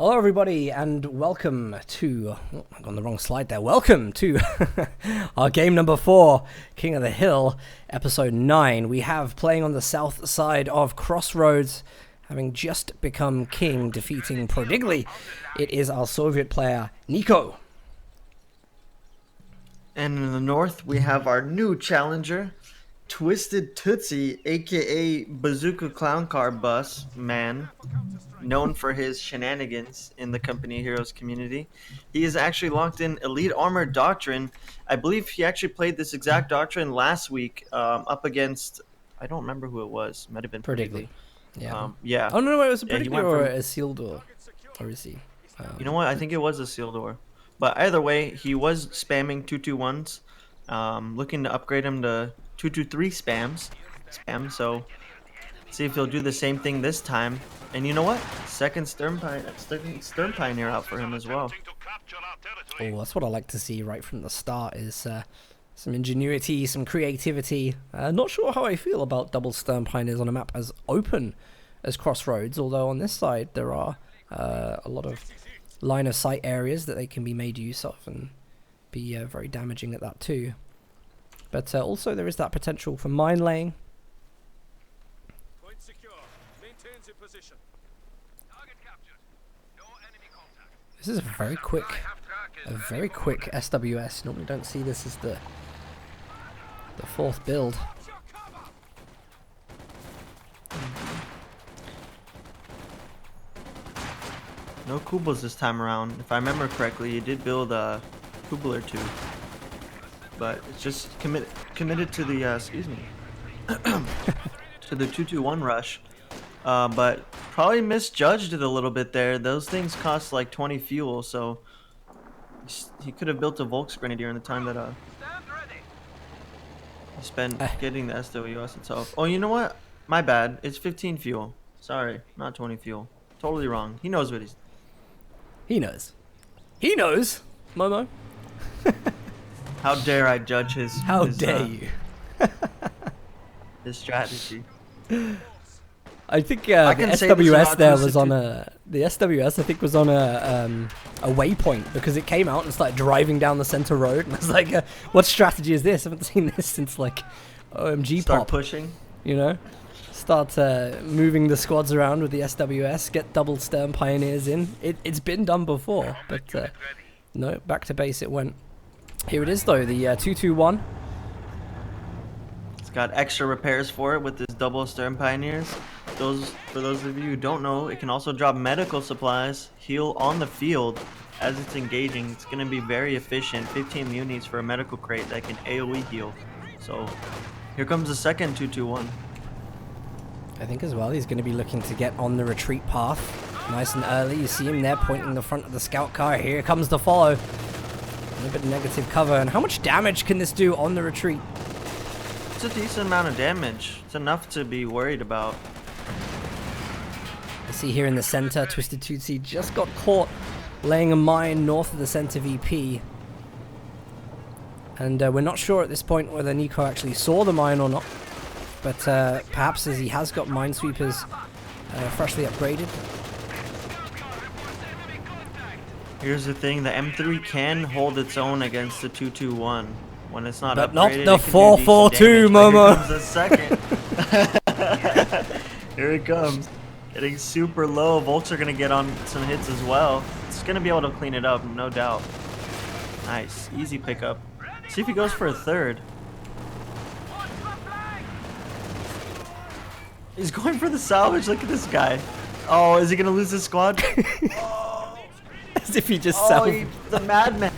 Hello everybody and welcome to, I've gone the wrong slide there, welcome to our game number 4, King of the Hill, episode 9. We have playing on the south side of Crossroads, having just become king, defeating Prodigly. It is our Soviet player, Nico. And in the north, we have our new challenger, Twisted Tootsie, aka Bazooka Clown Car Bus Man, known for his shenanigans in the Company Heroes community. He is actually locked in Elite Armor Doctrine. I believe he actually played this exact doctrine last week up against, I don't remember who it was. Might have been Prodigly. Yeah. Yeah. Oh no, it was a Prodigly or from... a Seal Door. Or is he? You know what? I think it was a Seal Door. But either way, he was spamming 221s. Looking to upgrade him to 223 spam. So see if he'll do the same thing this time. And you know what? Second Stern Pioneer out for him as well. Oh, that's what I like to see right from the start is some ingenuity, some creativity. Not sure how I feel about double Stern Pioneers on a map as open as Crossroads, although on this side there are a lot of line of sight areas that they can be made use of and be very damaging at that too. But also there is that potential for mine laying. This is a very quick SWS. Normally don't see this as the fourth build. No Kubels this time around. If I remember correctly, you did build a Kubel or two. But it's just committed to the, excuse me, to the 221 rush. But probably misjudged it a little bit there. Those things cost like 20 fuel, so he could have built a Volksgrenadier in the time that he spent getting the SWS itself. Oh, you know what? My bad. It's 15 fuel. Sorry, not 20 fuel. Totally wrong. He knows what he's... He knows. He knows, Momo. How dare I judge his... How dare you? his strategy. I think the SWS there was on a... The SWS, I think, was on a waypoint because it came out and started driving down the center road. And I was like, what strategy is this? I haven't seen this since, like, OMG Start Pop. pushing. You know? Start moving the squads around with the SWS, get double Stern Pioneers in. It's been done before, but no, back to base it went. Here it is, though, the 221. It's got extra repairs for it with this double Stern Pioneers. For those of you who don't know, it can also drop medical supplies, heal on the field as it's engaging. It's going to be very efficient. 15 unis for a medical crate that can AoE heal. So here comes the second 221. I think as well he's going to be looking to get on the retreat path nice and early. You see him there pointing the front of the scout car. Here comes the follow. A little bit of negative cover. And how much damage can this do on the retreat? It's a decent amount of damage. It's enough to be worried about. You see here in the center, Twisted Tootsie just got caught laying a mine north of the center VP. And we're not sure at this point whether Nico actually saw the mine or not. But perhaps as he has got minesweepers freshly upgraded. Here's the thing, the M3 can hold its own against the 221 when it's not but upgraded. Not the 442, Momo. Here comes the second. Here it comes. Getting super low. Volks are going to get on some hits as well. It's going to be able to clean it up, no doubt. Nice. Easy pickup. See if he goes for a third. He's going for the salvage. Look at this guy. Oh, is he going to lose his squad? As if he just salvaged. The madman.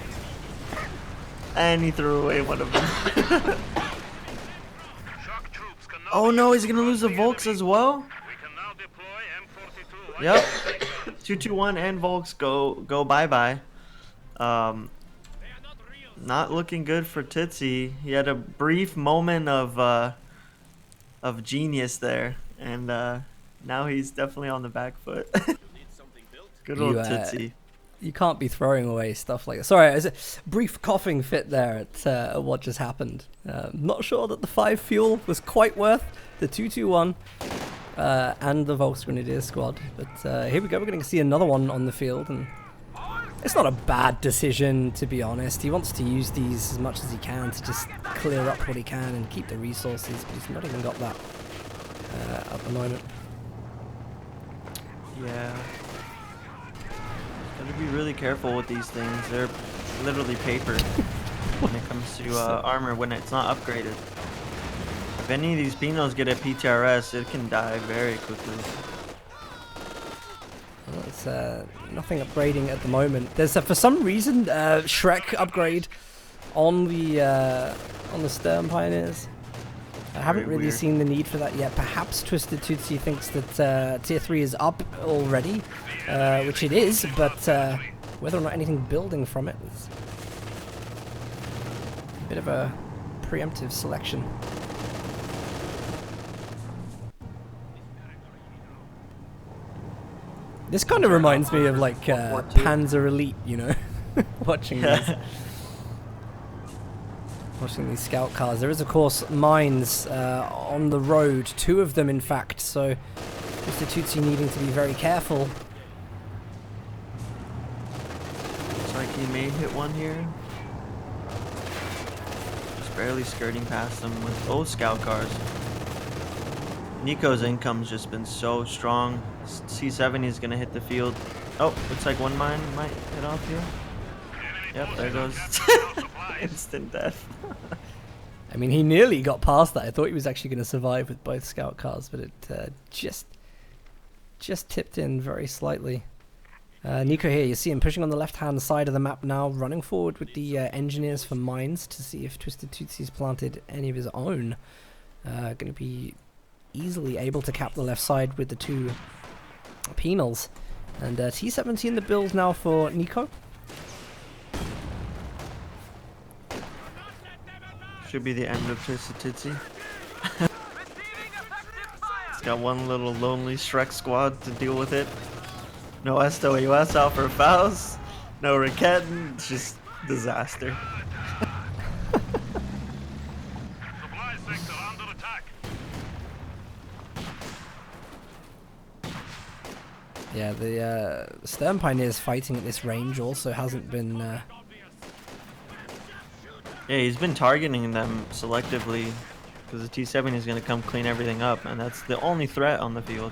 And he threw away one of them. Oh no, he's going to lose the Volks as well? Yep. 221 and Volks go bye-bye. Not looking good for Tootsie. He had a brief moment of genius there, and now he's definitely on the back foot. Good old Tootsie. You can't be throwing away stuff like that. Sorry, there's a brief coughing fit there at what just happened. Not sure that the 5 fuel was quite worth the 221. and the Volksgrenadier squad. But here we go, we're going to see another one on the field, and it's not a bad decision, to be honest. He wants to use these as much as he can to just clear up what he can and keep the resources, but he's not even got that at the moment. Yeah. Gotta be really careful with these things. They're literally paper when it comes to armor when it's not upgraded. If any of these Pinos get a PTRS, it can die very quickly. Well, it's nothing upgrading at the moment. There's for some reason Shrek upgrade on the Stern Pioneers. I haven't really seen the need for that yet. Perhaps Twisted Tootsie thinks that Tier 3 is up already, which it is, but whether or not anything building from it is a bit of a preemptive selection. This kind of reminds me of like Panzer Elite, you know, watching these scout cars. There is, of course, mines on the road, 2 of them in fact, so Mr. Tootsie needing to be very careful. Looks like he may hit one here. Just barely skirting past them with both scout cars. Nico's income's just been so strong. C70 is gonna hit the field. Oh, looks like one mine might hit off here. Yep, there goes. Instant death. I mean, he nearly got past that. I thought he was actually going to survive with both scout cars, but it just tipped in very slightly. Nico here, you see him pushing on the left-hand side of the map now, running forward with the engineers for mines to see if Twisted Tootsie's planted any of his own. Going to be easily able to cap the left side with the 2 penals. And T-70 in the build now for Nico. Should be the end of Twisted Tootsie. It's got one little lonely Shrek squad to deal with it. No SWS out for Faust. No Raketten. It's just disaster. Yeah, the Stern Pioneers fighting at this range also hasn't been... Yeah, he's been targeting them selectively because the T-70 is going to come clean everything up, and that's the only threat on the field.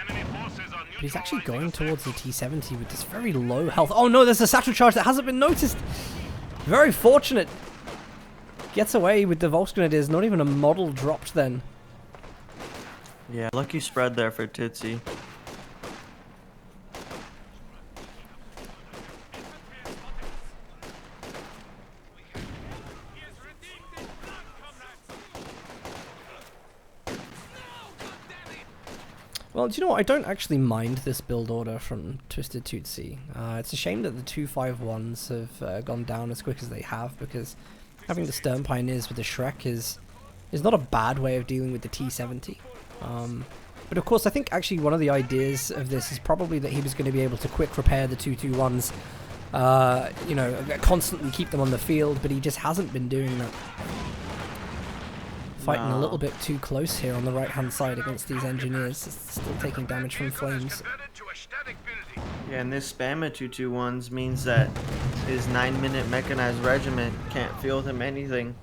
But he's actually going towards the T-70 with this very low health. Oh no, there's a satchel charge that hasn't been noticed! Very fortunate. Gets away with the Volksgrenadiers, not even a model dropped then. Yeah, lucky spread there for Tootsie. Well, do you know what? I don't actually mind this build order from Twisted Tootsie. It's a shame that the 251s have gone down as quick as they have, because having the Stern Pioneers with the Shrek is not a bad way of dealing with the T-70. But of course, I think actually one of the ideas of this is probably that he was going to be able to quick repair the 221s, you know, constantly keep them on the field, but he just hasn't been doing that. Fighting a little bit too close here on the right-hand side against these engineers. Still taking damage from flames. Yeah, and this spam of 221s means that his 9-minute mechanized regiment can't field him anything,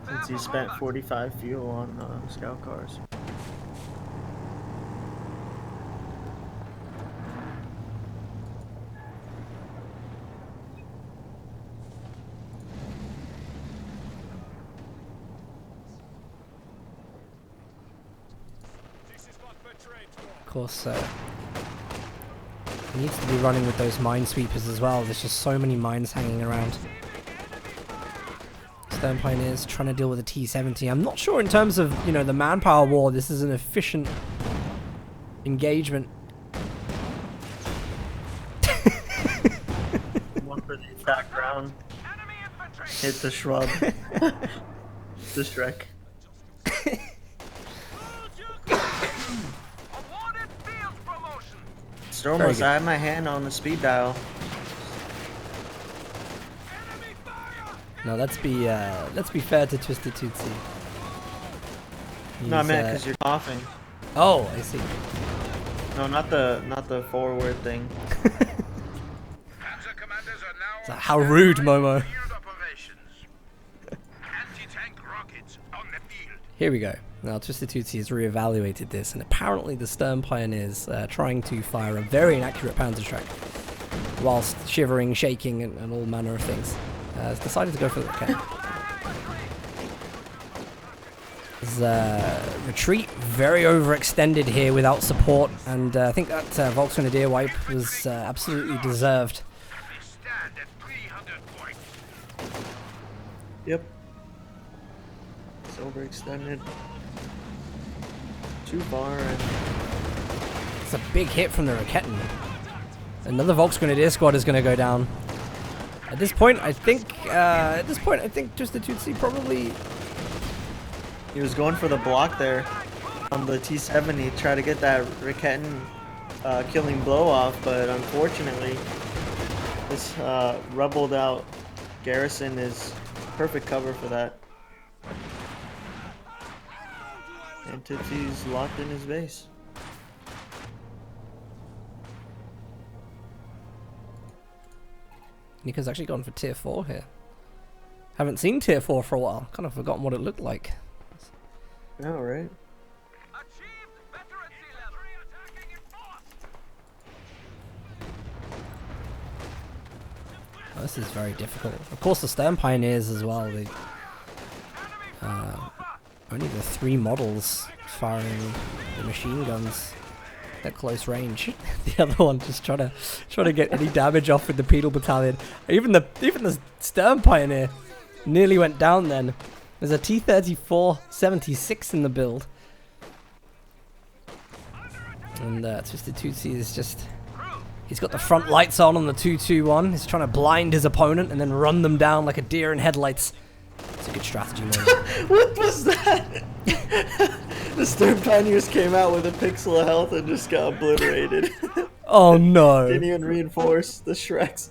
since he spent 45 fuel on scout cars. Of course, he needs to be running with those minesweepers as well. There's just so many mines hanging around. Stern Pioneers trying to deal with a T-70. I'm not sure in terms of, you know, the manpower war, this is an efficient engagement. One for the attack round. Hit the shrub. The Shrek. Stormless, I have my hand on the speed dial. No, let's be fair to Twisted Tootsie. No, I meant because you're coughing. Oh, I see. No, not the forward thing. So how rude, Momo. Here we go. Now, Twisted Tootsie has reevaluated this, and apparently the Stern Pioneers trying to fire a very inaccurate panzer track whilst shivering, shaking, and all manner of things. Has decided to go for the cannon. Retreat very overextended here without support, and I think that Volksgrenadier wipe was absolutely deserved. Yep. It's overextended. Too far. And it's a big hit from the Raketen. Another Volksgrenadier squad is going to go down. At this point, I think Twisted Tootsie probably. He was going for the block there on the T-70, try to get that Raketen killing blow off, but unfortunately, this rebelled out garrison is perfect cover for that. And Tootsie's locked in his base. Nico's actually gone for tier 4 here. Haven't seen tier 4 for a while. Kind of forgotten what it looked like. Oh, right. Oh, this is very difficult. Of course, the Stern Pioneers as well. They, only the 3 models firing the machine guns at close range. The other one just trying to get any damage off with the Penal Battalion. Even the Stern Pioneer nearly went down then. There's a T-34-76 in the build. And Twisted Tootsie is just... He's got the front lights on the 221. He's trying to blind his opponent and then run them down like a deer in headlights. It's a good strategy, man. What was that? The Stern Pioneers came out with a pixel of health and just got obliterated. Oh no. Didn't even reinforce the Shreks.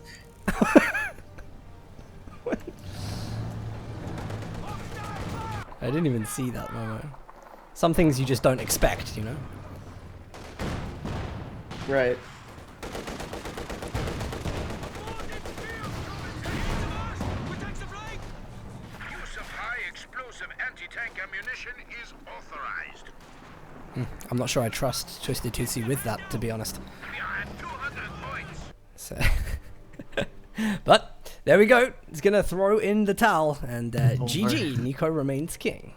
I didn't even see that moment. Some things you just don't expect, you know? Right. Use of high explosive anti-tank ammunition is authorized. I'm not sure I trust Twisted Tootsie with that, to be honest. We are at 200 points. So but there we go. He's gonna throw in the towel, and GG. Nico remains king.